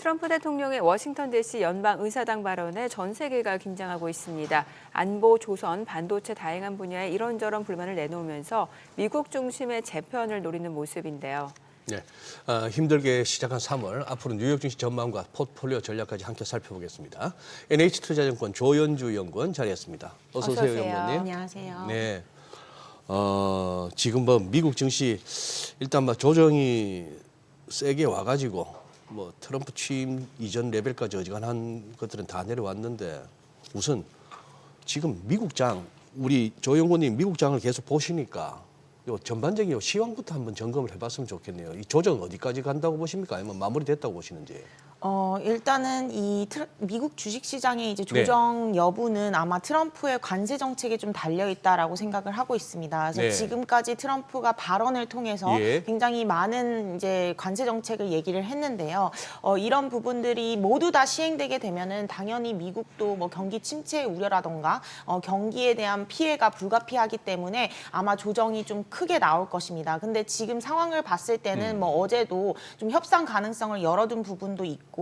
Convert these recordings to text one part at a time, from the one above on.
트럼프 대통령의 워싱턴 DC 연방 의사당 발언에 전 세계가 긴장하고 있습니다. 안보, 조선, 반도체 다양한 분야에 이런저런 불만을 내놓으면서 미국 중심의 재편을 노리는 모습인데요. 네, 힘들게 시작한 3월, 앞으로 뉴욕 증시 전망과 포트폴리오 전략까지 함께 살펴보겠습니다. NH투자증권 조연주 연구원 자리했습니다. 어서 오세요, 연구원님. 안녕하세요. 네, 지금 미국 증시 일단 조정이 세게 와가지고 트럼프 취임 이전 레벨까지 어지간한 것들은 다 내려왔는데 우선 지금 미국장, 우리 조 연구원님 미국장을 계속 보시니까 요 전반적인 시황부터 한번 점검을 해봤으면 좋겠네요. 이 조정 어디까지 간다고 보십니까? 아니면 마무리됐다고 보시는지? 일단은 미국 주식시장의 이제 조정 여부는 아마 트럼프의 관세 정책에 좀 달려 있다라고 생각을 하고 있습니다. 그래서 지금까지 트럼프가 발언을 통해서 굉장히 많은 이제 관세 정책을 얘기를 했는데요. 이런 부분들이 모두 다 시행되게 되면은 당연히 미국도 경기 침체 우려라던가 경기에 대한 피해가 불가피하기 때문에 아마 조정이 좀 크게 나올 것입니다. 근데 지금 상황을 봤을 때는 어제도 좀 협상 가능성을 열어둔 부분도 있고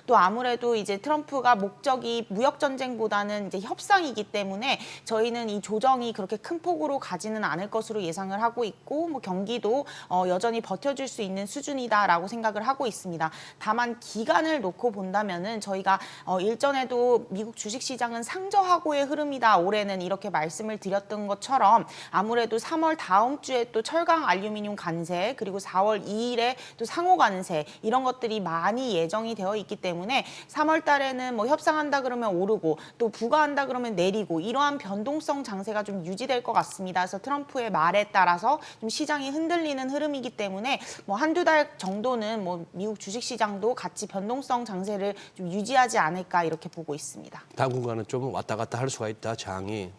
또 아무래도 이제 트럼프가 목적이 무역 전쟁보다는 이제 협상이기 때문에 저희는 이 조정이 그렇게 큰 폭으로 가지는 않을 것으로 예상을 하고 있고 경기도 여전히 버텨줄 수 있는 수준이다라고 생각을 하고 있습니다. 다만 기간을 놓고 본다면은 저희가 일전에도 미국 주식시장은 상저하고의 흐름이다 올해는 이렇게 말씀을 드렸던 것처럼 아무래도 3월 다음 주에 또 철강 알루미늄 관세 그리고 4월 2일에 또 상호 관세 이런 것들이 많이 예정이 되어 있기 때문에 3월 달에는 협상한다 그러면 오르고 또 부과한다 그러면 내리고 이러한 변동성 장세가 좀 유지될 것 같습니다. 그래서 트럼프의 말에 따라서 좀 시장이 흔들리는 흐름이기 때문에 한두 달 정도는 미국 주식시장도 같이 변동성 장세를 좀 유지하지 않을까 이렇게 보고 있습니다. 당분간은 좀 왔다 갔다 할 수가 있다, 장이.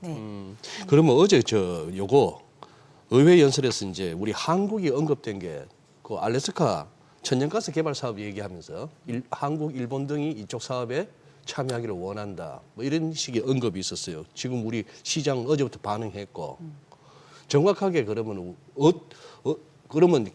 그러면 어제 요거 의회 연설에서 이제 우리 한국이 언급된 게 그 알래스카 천연가스 개발 사업 얘기하면서 한국, 일본 등이 이쪽 사업에 참여하기를 원한다. 이런 식의 언급이 있었어요. 지금 우리 시장 어제부터 반응했고 정확하게 그러면 그러면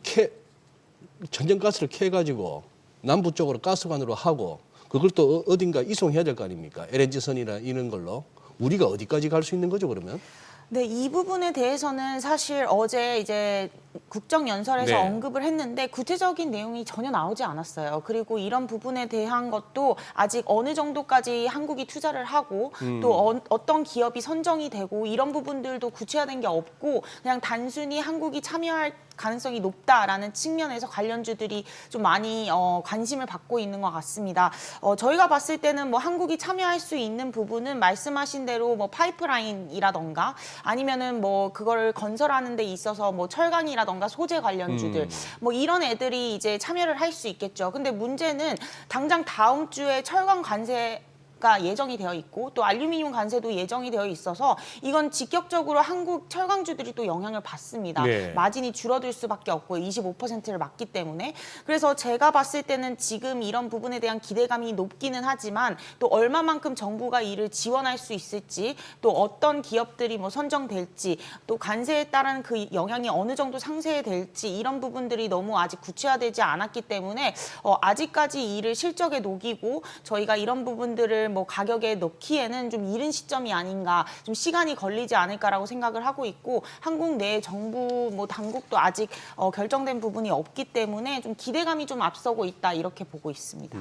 천연가스를 캐가지고 남부 쪽으로 가스관으로 하고 그걸 또 어딘가 이송해야 될 거 아닙니까? LNG선이나 이런 걸로 우리가 어디까지 갈 수 있는 거죠, 그러면? 네, 이 부분에 대해서는 사실 어제 이제 국정연설에서 언급을 했는데 구체적인 내용이 전혀 나오지 않았어요. 그리고 이런 부분에 대한 것도 아직 어느 정도까지 한국이 투자를 하고 또 어떤 기업이 선정이 되고 이런 부분들도 구체화된 게 없고 그냥 단순히 한국이 참여할 가능성이 높다라는 측면에서 관련주들이 좀 많이 관심을 받고 있는 것 같습니다. 저희가 봤을 때는 한국이 참여할 수 있는 부분은 말씀하신 대로 파이프라인이라던가 아니면은 그거를 건설하는 데 있어서 철강이라던가 소재 관련주들 이런 애들이 이제 참여를 할 수 있겠죠. 근데 문제는 당장 다음 주에 철강 관세 가 예정이 되어 있고 또 알루미늄 관세도 예정이 되어 있어서 이건 직접적으로 한국 철강주들이 또 영향을 받습니다. 마진이 줄어들 수밖에 없고 25%를 맞기 때문에 그래서 제가 봤을 때는 지금 이런 부분에 대한 기대감이 높기는 하지만 또 얼마만큼 정부가 이를 지원할 수 있을지 또 어떤 기업들이 선정될지 또 관세에 따른 그 영향이 어느 정도 상쇄될지 이런 부분들이 너무 아직 구체화되지 않았기 때문에 아직까지 이를 실적에 녹이고 저희가 이런 부분들을 가격에 넣기에는 좀 이른 시점이 아닌가, 좀 시간이 걸리지 않을까라고 생각을 하고 있고 한국 내 정부 당국도 아직 결정된 부분이 없기 때문에 좀 기대감이 좀 앞서고 있다 이렇게 보고 있습니다.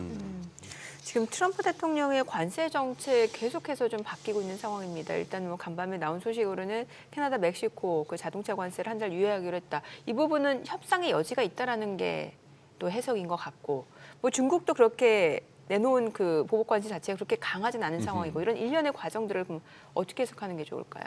지금 트럼프 대통령의 관세 정책 계속해서 좀 바뀌고 있는 상황입니다. 일단 간밤에 나온 소식으로는 캐나다, 멕시코 그 자동차 관세를 한 달 유예하기로 했다. 이 부분은 협상의 여지가 있다라는 게 또 해석인 것 같고 중국도 그렇게 내놓은 그 보복 관세 자체가 그렇게 강하진 않은 상황이고 이런 일련의 과정들을 그럼 어떻게 해석하는 게 좋을까요?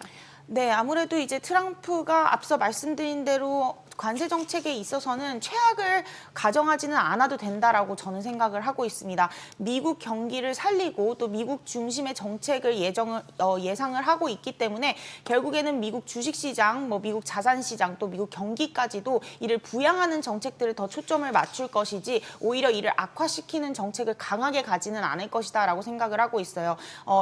네, 아무래도 이제 트럼프가 앞서 말씀드린 대로 관세 정책에 있어서는 최악을 가정하지는 않아도 된다라고 저는 생각을 하고 있습니다. 미국 경기를 살리고 또 미국 중심의 정책을 예상을 하고 있기 때문에 결국에는 미국 주식시장, 미국 자산시장, 또 미국 경기까지도 이를 부양하는 정책들을 더 초점을 맞출 것이지 오히려 이를 악화시키는 정책을 강하게 가지는 않을 것이다라고 생각을 하고 있어요.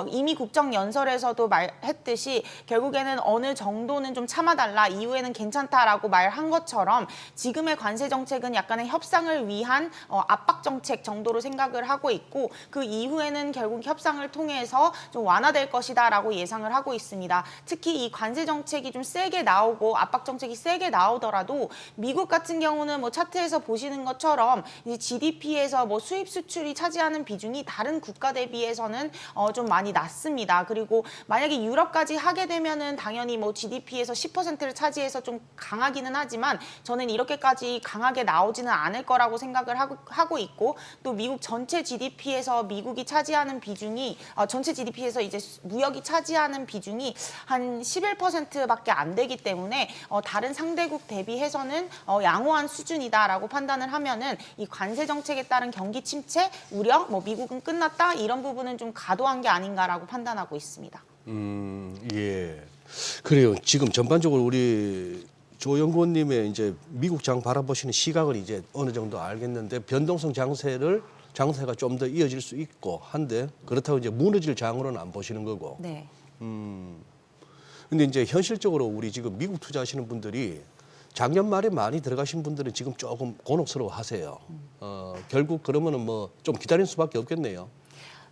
이미 국정연설에서도 말했듯이 결국에는 어느 정도는 좀 참아달라, 이후에는 괜찮다라고 말한 것 것처럼 지금의 관세 정책은 약간의 협상을 위한 압박 정책 정도로 생각을 하고 있고 그 이후에는 결국 협상을 통해서 좀 완화될 것이다라고 예상을 하고 있습니다. 특히 이 관세 정책이 좀 세게 나오고 압박 정책이 세게 나오더라도 미국 같은 경우는 뭐 차트에서 보시는 것처럼 이 GDP에서 뭐 수입 수출이 차지하는 비중이 다른 국가 대비해서는 좀 많이 낮습니다. 그리고 만약에 유럽까지 하게 되면은 당연히 뭐 GDP에서 10%를 차지해서 좀 강하기는 하지만 저는 이렇게까지 강하게 나오지는 않을 거라고 생각을 하고 있고 또 미국 전체 GDP에서 미국이 차지하는 비중이 전체 GDP에서 이제 무역이 차지하는 비중이 한 11%밖에 안 되기 때문에 다른 상대국 대비해서는 양호한 수준이다라고 판단을 하면은 이 관세 정책에 따른 경기 침체 우려, 뭐 미국은 끝났다 이런 부분은 좀 과도한 게 아닌가라고 판단하고 있습니다. 예. 그래요. 지금 전반적으로 우리 조 연구원님의 이제 미국장 바라보시는 시각은 이제 어느 정도 알겠는데 변동성 장세가 좀 더 이어질 수 있고 한데 그렇다고 이제 무너질 장으로는 안 보시는 거고. 네. 근데 이제 현실적으로 우리 지금 미국 투자하시는 분들이 작년 말에 많이 들어가신 분들은 지금 조금 곤혹스러워 하세요. 결국 그러면은 뭐 좀 기다릴 수밖에 없겠네요.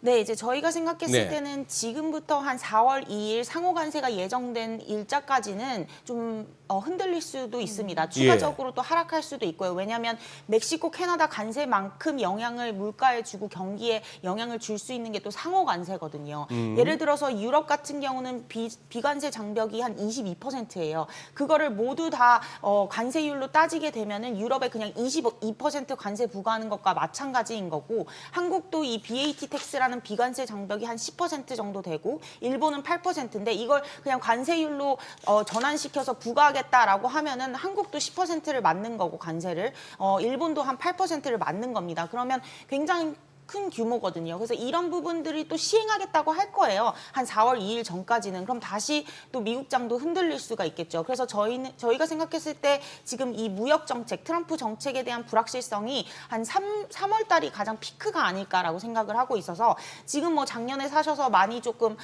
네, 이제 저희가 생각했을 네. 때는 지금부터 한 4월 2일 상호 관세가 예정된 일자까지는 좀 흔들릴 수도 있습니다. 추가적으로 또 하락할 수도 있고요. 왜냐하면 멕시코, 캐나다 관세만큼 영향을 물가에 주고 경기에 영향을 줄 수 있는 게 또 상호 관세거든요. 예를 들어서 유럽 같은 경우는 비관세 장벽이 한 22%예요. 그거를 모두 다 관세율로 따지게 되면은 유럽에 그냥 22% 관세 부과하는 것과 마찬가지인 거고 한국도 이 VAT 텍스라는 비관세 장벽이 한 10% 정도 되고 일본은 8%인데 이걸 그냥 관세율로 전환시켜서 부과하겠다라고 하면은 한국도 10%를 맞는 거고 관세를 일본도 한 8%를 맞는 겁니다. 그러면 굉장히 큰 규모거든요. 그래서 이런 부분들이 또 시행하겠다고 할 거예요. 한 4월 2일 전까지는. 그럼 다시 또 미국장도 흔들릴 수가 있겠죠. 그래서 저희가 생각했을 때 지금 이 무역 정책, 트럼프 정책에 대한 불확실성이 한 3월 달이 가장 피크가 아닐까라고 생각을 하고 있어서 지금 뭐 작년에 사셔서 많이 조금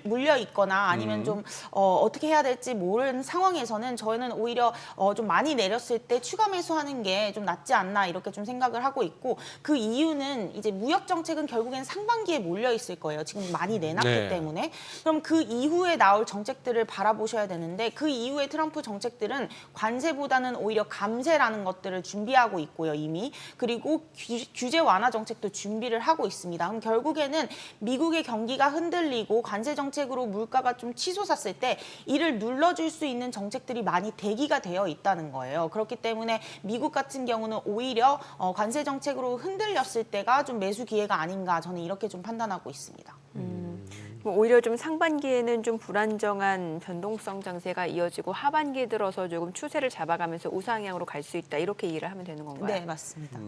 물려 있거나 아니면 좀 어떻게 해야 될지 모르는 상황에서는 저희는 오히려 좀 많이 내렸을 때 추가 매수하는 게 좀 낫지 않나 이렇게 좀 생각을 하고 있고 그 이유는 이제 무역 정책은 결국엔 상반기에 몰려 있을 거예요. 지금 많이 내놨기 네. 때문에. 그럼 그 이후에 나올 정책들을 바라보셔야 되는데 그 이후에 트럼프 정책들은 관세보다는 오히려 감세라는 것들을 준비하고 있고요, 이미. 그리고 규제 완화 정책도 준비를 하고 있습니다. 그럼 결국에는 미국의 경기가 흔들리고 관세 정책으로 물가가 좀 치솟았을 때 이를 눌러줄 수 있는 정책들이 많이 대기가 되어 있다는 거예요. 그렇기 때문에 미국 같은 경우는 오히려 관세 정책으로 흔들렸을 때가 좀 매수 기회가 아닌가 저는 이렇게 좀 판단하고 있습니다. 오히려 좀 상반기에는 좀 불안정한 변동성 장세가 이어지고 하반기에 들어서 조금 추세를 잡아가면서 우상향으로 갈 수 있다 이렇게 이해를 하면 되는 건가요? 네, 맞습니다.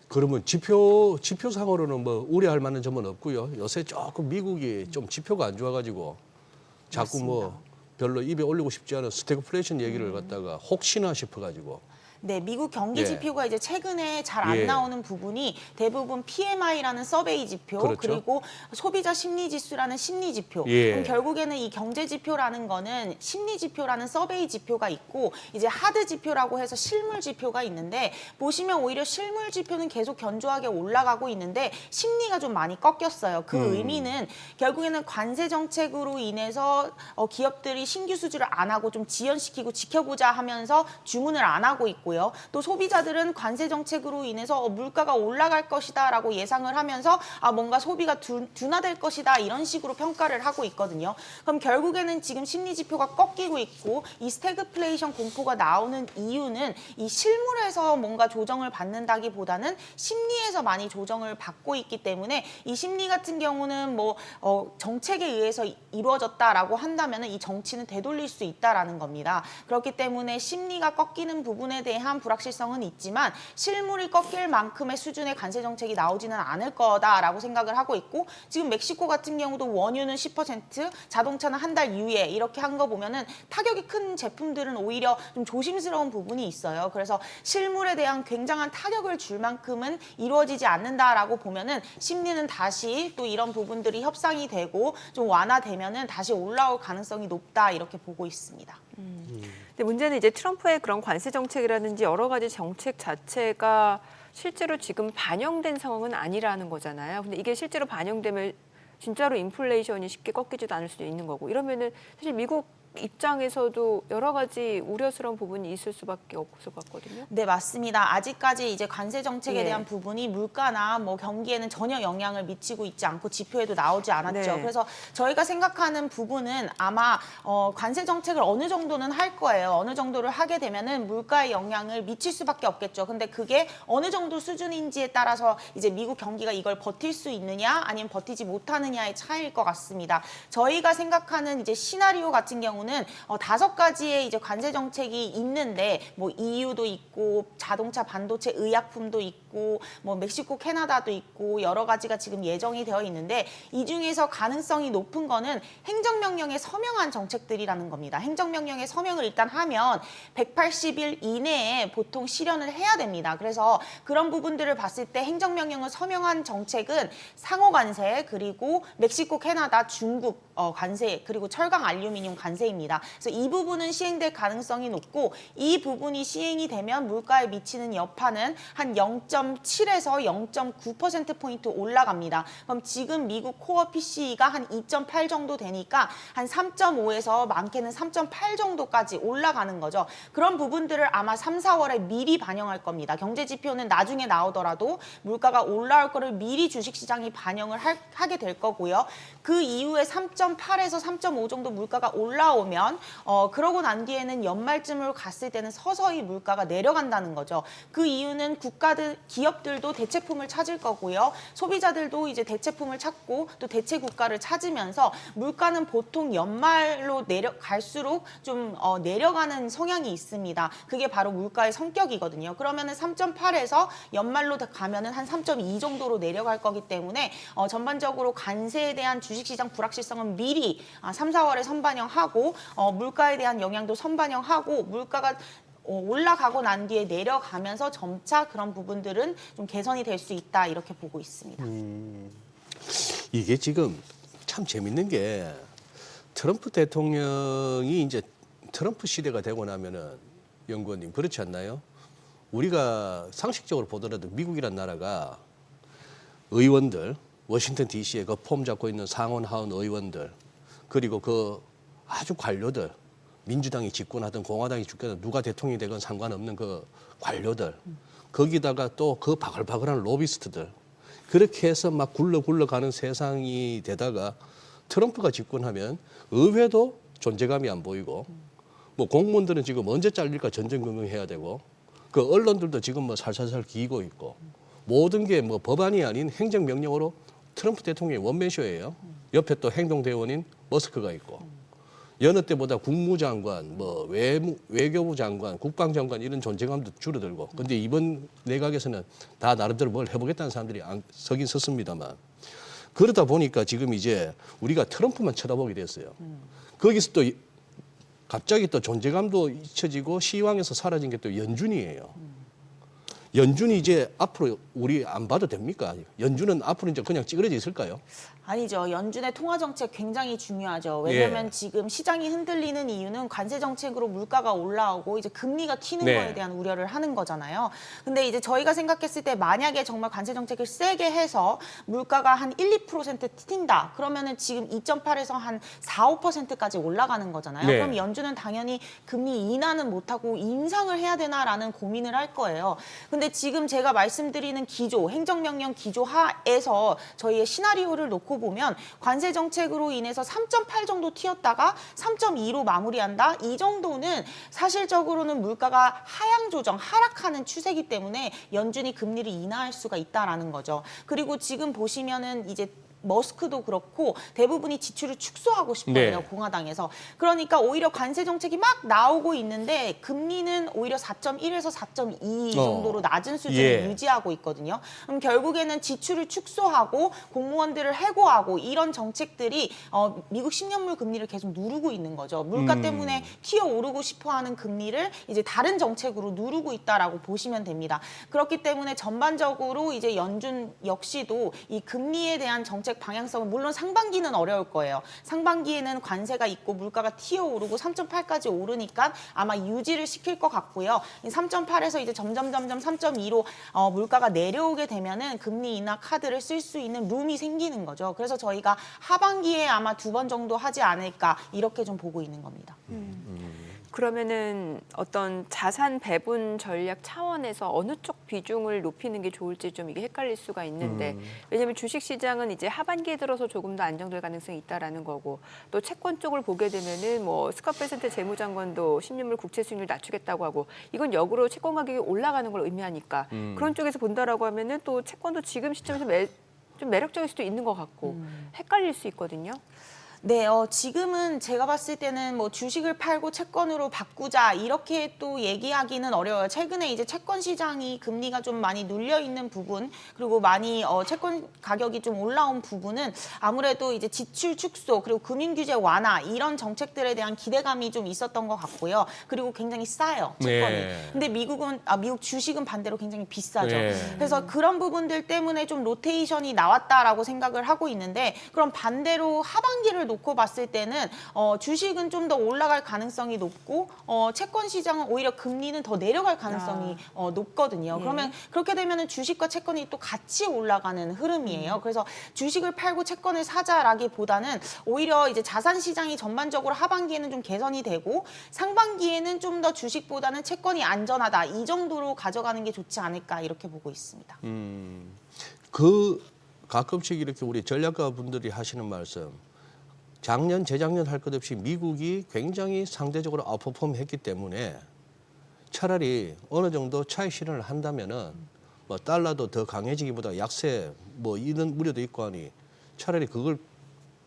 그러면 지표상으로는 뭐 우려할 만한 점은 없고요. 요새 조금 미국이 좀 지표가 안 좋아가지고 자꾸 뭐 별로 입에 올리고 싶지 않은 스태그플레이션 얘기를 갖다가 혹시나 싶어가지고. 네, 미국 경기 예. 지표가 이제 최근에 잘 안 예. 나오는 부분이 대부분 PMI라는 서베이 지표 그렇죠. 그리고 소비자 심리 지수라는 심리 지표. 예. 그럼 결국에는 이 경제 지표라는 거는 심리 지표라는 서베이 지표가 있고 이제 하드 지표라고 해서 실물 지표가 있는데 보시면 오히려 실물 지표는 계속 견조하게 올라가고 있는데 심리가 좀 많이 꺾였어요. 그 의미는 결국에는 관세 정책으로 인해서 기업들이 신규 수주를 안 하고 좀 지연시키고 지켜보자 하면서 주문을 안 하고 있고요. 또 소비자들은 관세 정책으로 인해서 물가가 올라갈 것이다라고 예상을 하면서 뭔가 소비가 둔화될 것이다 이런 식으로 평가를 하고 있거든요. 그럼 결국에는 지금 심리 지표가 꺾이고 있고 이 스태그플레이션 공포가 나오는 이유는 이 실물에서 뭔가 조정을 받는다기보다는 심리에서 많이 조정을 받고 있기 때문에 이 심리 같은 경우는 뭐 정책에 의해서 이루어졌다라고 한다면 이 정치는 되돌릴 수 있다라는 겁니다. 그렇기 때문에 심리가 꺾이는 부분에 대한 불확실성은 있지만 실물이 꺾일 만큼의 수준의 관세 정책이 나오지는 않을 거다라고 생각을 하고 있고 지금 멕시코 같은 경우도 원유는 10%, 자동차는 한 달 유예 이렇게 한 거 보면은 타격이 큰 제품들은 오히려 좀 조심스러운 부분이 있어요. 그래서 실물에 대한 굉장한 타격을 줄 만큼은 이루어지지 않는다라고 보면은 심리는 다시 또 이런 부분들이 협상이 되고 좀 완화되면은 다시 올라올 가능성이 높다 이렇게 보고 있습니다. 근데 문제는 이제 트럼프의 그런 관세 정책이라든지 여러 가지 정책 자체가 실제로 지금 반영된 상황은 아니라는 거잖아요. 근데 이게 실제로 반영되면 진짜로 인플레이션이 쉽게 꺾이지도 않을 수도 있는 거고 이러면은 사실 미국 입장에서도 여러 가지 우려스러운 부분이 있을 수밖에 없을 것 같거든요. 네, 맞습니다. 아직까지 이제 관세 정책에 예. 대한 부분이 물가나 뭐 경기에는 전혀 영향을 미치고 있지 않고 지표에도 나오지 않았죠. 네. 그래서 저희가 생각하는 부분은 아마 관세 정책을 어느 정도는 할 거예요. 어느 정도를 하게 되면은 물가에 영향을 미칠 수밖에 없겠죠. 근데 그게 어느 정도 수준인지에 따라서 이제 미국 경기가 이걸 버틸 수 있느냐 아니면 버티지 못하느냐의 차이일 것 같습니다. 저희가 생각하는 이제 시나리오 같은 경우는 5가지의 이제 관세 정책이 있는데 뭐 EU도 있고 자동차, 반도체, 의약품도 있고 뭐 멕시코, 캐나다도 있고 여러 가지가 지금 예정이 되어 있는데 이 중에서 가능성이 높은 거는 행정명령에 서명한 정책들이라는 겁니다. 행정명령에 서명을 일단 하면 180일 이내에 보통 실현을 해야 됩니다. 그래서 그런 부분들을 봤을 때 행정명령을 서명한 정책은 상호관세 그리고 멕시코, 캐나다, 중국 관세 그리고 철강, 알루미늄 관세입니다. 그래서 이 부분은 시행될 가능성이 높고 이 부분이 시행이 되면 물가에 미치는 여파는 한 0.7에서 0.9%포인트 올라갑니다. 그럼 지금 미국 코어 PCE가 한 2.8 정도 되니까 한 3.5에서 많게는 3.8 정도까지 올라가는 거죠. 그런 부분들을 아마 3, 4월에 미리 반영할 겁니다. 경제지표는 나중에 나오더라도 물가가 올라올 거를 미리 주식시장이 반영을 하게 될 거고요. 그 이후에 3.8에서 3.5 정도 물가가 올라오면 그러고 난 뒤에는 연말쯤으로 갔을 때는 서서히 물가가 내려간다는 거죠. 그 이유는 기업들도 대체품을 찾을 거고요. 소비자들도 이제 대체품을 찾고 또 대체 국가를 찾으면서 물가는 보통 연말로 갈수록 좀 내려가는 성향이 있습니다. 그게 바로 물가의 성격이거든요. 그러면은 3.8에서 연말로 가면은 한 3.2 정도로 내려갈 거기 때문에 전반적으로 관세에 대한 주식시장 불확실성은 미리 3, 4월에 선반영하고 물가에 대한 영향도 선반영하고 물가가 올라가고 난 뒤에 내려가면서 점차 그런 부분들은 좀 개선이 될 수 있다 이렇게 보고 있습니다. 이게 지금 참 재밌는 게 트럼프 대통령이 이제 트럼프 시대가 되고 나면은 연구원님 그렇지 않나요? 우리가 상식적으로 보더라도 미국이란 나라가 의원들 워싱턴 DC에 그 폼 잡고 있는 상원 하원 의원들 그리고 그 아주 관료들 민주당이 집권하든 공화당이 집권하든 누가 대통령이 되건 상관없는 그 관료들 거기다가 또 그 바글바글한 로비스트들 그렇게 해서 막 굴러가는 세상이 되다가 트럼프가 집권하면 의회도 존재감이 안 보이고 뭐 공무원들은 지금 언제 잘릴까 전전긍긍해야 되고 그 언론들도 지금 뭐 살살살 기고 있고 모든 게 뭐 법안이 아닌 행정명령으로 트럼프 대통령의 원맨쇼예요. 옆에 또 행동대원인 머스크가 있고 여느 때보다 국무장관, 뭐 외교부 장관, 국방장관 이런 존재감도 줄어들고 근데 이번 내각에서는 다 나름대로 뭘 해보겠다는 사람들이 서긴 섰습니다만 그러다 보니까 지금 이제 우리가 트럼프만 쳐다보게 됐어요. 거기서 또 갑자기 또 존재감도 잊혀지고 시황에서 사라진 게 또 연준이에요. 연준이 이제 앞으로 우리 안 봐도 됩니까? 연준은 앞으로 이제 그냥 찌그러져 있을까요? 아니죠. 연준의 통화 정책 굉장히 중요하죠. 왜냐하면 예. 지금 시장이 흔들리는 이유는 관세 정책으로 물가가 올라오고 이제 금리가 튀는 네. 거에 대한 우려를 하는 거잖아요. 근데 이제 저희가 생각했을 때 만약에 정말 관세 정책을 세게 해서 물가가 한 1, 2% 튄다. 그러면은 지금 2.8에서 한 4, 5%까지 올라가는 거잖아요. 네. 그럼 연준은 당연히 금리 인하는 못하고 인상을 해야 되나라는 고민을 할 거예요. 근데 지금 제가 말씀드리는 기조, 행정명령 기조 하에서 저희의 시나리오를 놓고 보면 관세 정책으로 인해서 3.8 정도 튀었다가 3.2로 마무리한다. 이 정도는 사실적으로는 물가가 하향 조정, 하락하는 추세이기 때문에 연준이 금리를 인하할 수가 있다라는 거죠. 그리고 지금 보시면은 이제 머스크도 그렇고 대부분이 지출을 축소하고 싶어요. 네. 공화당에서. 그러니까 오히려 관세 정책이 막 나오고 있는데 금리는 오히려 4.1에서 4.2 정도로 낮은 수준을 예. 유지하고 있거든요. 그럼 결국에는 지출을 축소하고 공무원들을 해고하고 이런 정책들이 미국 10년물 금리를 계속 누르고 있는 거죠. 물가 때문에 튀어오르고 싶어하는 금리를 이제 다른 정책으로 누르고 있다라고 보시면 됩니다. 그렇기 때문에 전반적으로 이제 연준 역시도 이 금리에 대한 정책 정책 방향성은 물론 상반기는 어려울 거예요. 상반기에는 관세가 있고 물가가 튀어오르고 3.8까지 오르니까 아마 유지를 시킬 것 같고요. 3.8에서 이제 점점 3.2로 물가가 내려오게 되면은 금리 인하 카드를 쓸 수 있는 룸이 생기는 거죠. 그래서 저희가 하반기에 아마 2번 정도 하지 않을까 이렇게 좀 보고 있는 겁니다. 그러면은 어떤 자산 배분 전략 차원에서 어느 쪽 비중을 높이는 게 좋을지 좀 이게 헷갈릴 수가 있는데 왜냐하면 주식 시장은 이제 하반기에 들어서 조금 더 안정될 가능성이 있다라는 거고 또 채권 쪽을 보게 되면은 뭐 스캇베센트 재무장관도 10년물 국채 수익률 낮추겠다고 하고 이건 역으로 채권 가격이 올라가는 걸 의미하니까 그런 쪽에서 본다라고 하면은 또 채권도 지금 시점에서 좀 매력적일 수도 있는 것 같고 헷갈릴 수 있거든요. 네, 지금은 제가 봤을 때는 뭐 주식을 팔고 채권으로 바꾸자 이렇게 또 얘기하기는 어려워요. 최근에 이제 채권 시장이 금리가 좀 많이 눌려 있는 부분 그리고 많이 채권 가격이 좀 올라온 부분은 아무래도 이제 지출 축소 그리고 금융 규제 완화 이런 정책들에 대한 기대감이 좀 있었던 것 같고요. 그리고 굉장히 싸요, 채권이. 네. 근데 미국 주식은 반대로 굉장히 비싸죠. 네. 그래서 그런 부분들 때문에 좀 로테이션이 나왔다라고 생각을 하고 있는데 그럼 반대로 하반기를 놓고 봤을 때는 주식은 좀 더 올라갈 가능성이 높고 채권 시장은 오히려 금리는 더 내려갈 가능성이 높거든요. 그러면 그렇게 되면은 주식과 채권이 또 같이 올라가는 흐름이에요. 그래서 주식을 팔고 채권을 사자라기보다는 오히려 이제 자산 시장이 전반적으로 하반기에는 좀 개선이 되고 상반기에는 좀 더 주식보다는 채권이 안전하다 이 정도로 가져가는 게 좋지 않을까 이렇게 보고 있습니다. 가끔씩 이렇게 우리 전략가 분들이 하시는 말씀. 작년, 재작년 할 것 없이 미국이 굉장히 상대적으로 아웃퍼폼 했기 때문에 차라리 어느 정도 차익 실현을 한다면은 뭐 달러도 더 강해지기보다 약세 뭐 이런 우려도 있고 하니 차라리 그걸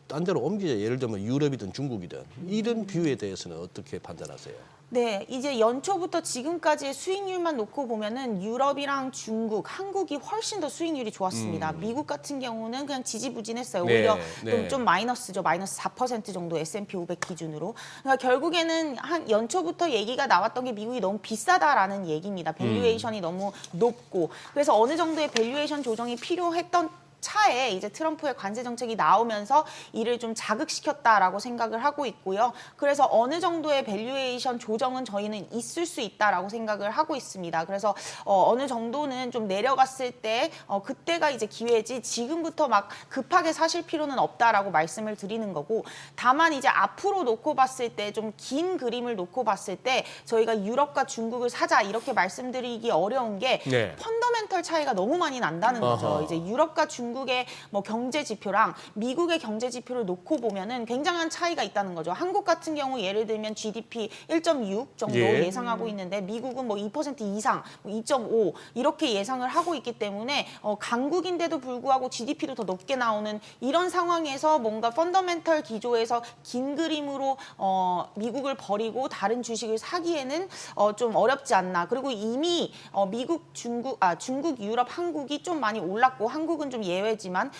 딴 데로 옮기자. 예를 들면 유럽이든 중국이든 이런 비유에 대해서는 어떻게 판단하세요? 네, 이제 연초부터 지금까지의 수익률만 놓고 보면은 유럽이랑 중국, 한국이 훨씬 더 수익률이 좋았습니다. 미국 같은 경우는 그냥 지지부진했어요. 네, 오히려 네. 좀 마이너스죠. 마이너스 4% 정도 S&P 500 기준으로. 그러니까 결국에는 한 연초부터 얘기가 나왔던 게 미국이 너무 비싸다라는 얘기입니다. 밸류에이션이 너무 높고. 그래서 어느 정도의 밸류에이션 조정이 필요했던 차에 이제 트럼프의 관세 정책이 나오면서 이를 좀 자극시켰다라고 생각을 하고 있고요. 그래서 어느 정도의 밸류에이션 조정은 저희는 있을 수 있다라고 생각을 하고 있습니다. 그래서 어느 정도는 좀 내려갔을 때 그때가 이제 기회지 지금부터 막 급하게 사실 필요는 없다라고 말씀을 드리는 거고 다만 이제 앞으로 놓고 봤을 때 좀 긴 그림을 놓고 봤을 때 저희가 유럽과 중국을 사자 이렇게 말씀드리기 어려운 게 네. 펀더멘털 차이가 너무 많이 난다는 거죠. 어허. 이제 유럽과 중국의 뭐 경제 지표랑 미국의 경제 지표를 놓고 보면은 굉장한 차이가 있다는 거죠. 한국 같은 경우 예를 들면 GDP 1.6 정도 예. 예상하고 있는데 미국은 뭐 2% 이상, 2.5 이렇게 예상을 하고 있기 때문에 강국인데도 불구하고 GDP도 더 높게 나오는 이런 상황에서 뭔가 펀더멘털 기조에서 긴 그림으로 미국을 버리고 다른 주식을 사기에는 좀 어렵지 않나. 그리고 이미 미국, 중국, 유럽, 한국이 좀 많이 올랐고 한국은 좀 예외지만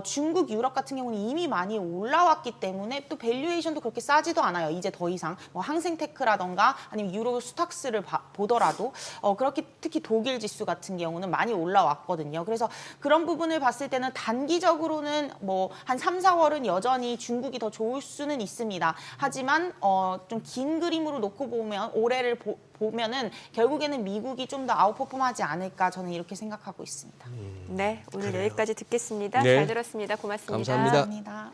중국, 유럽 같은 경우는 이미 많이 올라왔기 때문에 또 밸류에이션도 그렇게 싸지도 않아요. 이제 더 이상 뭐 항생테크라던가 아니면 유로 스탁스를 보더라도 그렇게 특히 독일 지수 같은 경우는 많이 올라왔거든요. 그래서 그런 부분을 봤을 때는 단기적으로는 뭐 한 3, 4월은 여전히 중국이 더 좋을 수는 있습니다. 하지만 좀 긴 그림으로 놓고 보면 올해를 보면은 결국에는 미국이 좀 더 아웃퍼폼하지 않을까 저는 이렇게 생각하고 있습니다. 네, 오늘 여기까지 듣겠습니다. 네. 잘 들었습니다. 고맙습니다. 감사합니다. 감사합니다.